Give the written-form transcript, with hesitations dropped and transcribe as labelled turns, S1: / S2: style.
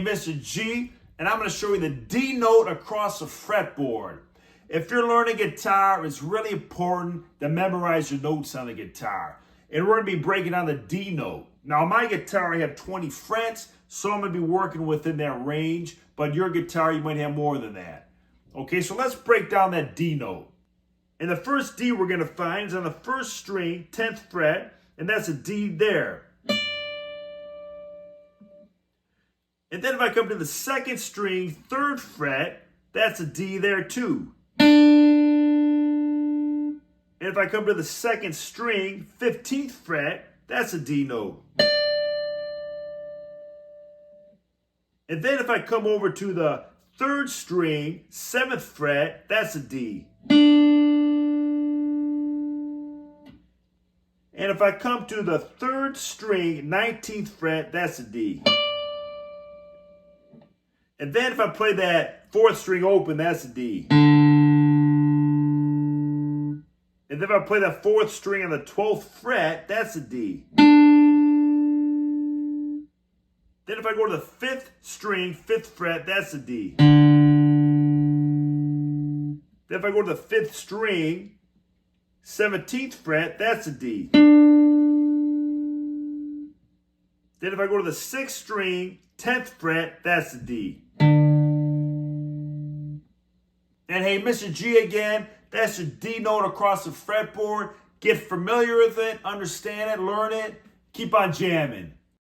S1: Hey, Mr. G, and I'm going to show you the D note across the fretboard. If you're learning guitar, it's really important to memorize your notes on the guitar. And we're going to be breaking down the D note. Now, on my guitar, I have 20 frets, so I'm going to be working within that range. But your guitar, you might have more than that. Okay, so let's break down that D note. And the first D we're going to find is on the first string, 10th fret, and that's a D there. And then if I come to the second string, 3rd fret, that's a D there too. And if I come to the second string, 15th fret, that's a D note. And then if I come over to the 3rd string, 7th fret, that's a D. And if I come to the 3rd string, 19th fret, that's a D. And then if I play that 4th string open, that's a D. And then if I play that 4th string on the 12th fret, that's a D. Then if I go to the 5th string, 5th fret, that's a D. Then if I go to the 5th string, 17th fret, that's a D. Then if I go to the 6th string, 10th fret, that's a D. And hey, Mr. G again, that's your D note across the fretboard. Get familiar with it, understand it, learn it, keep on jamming.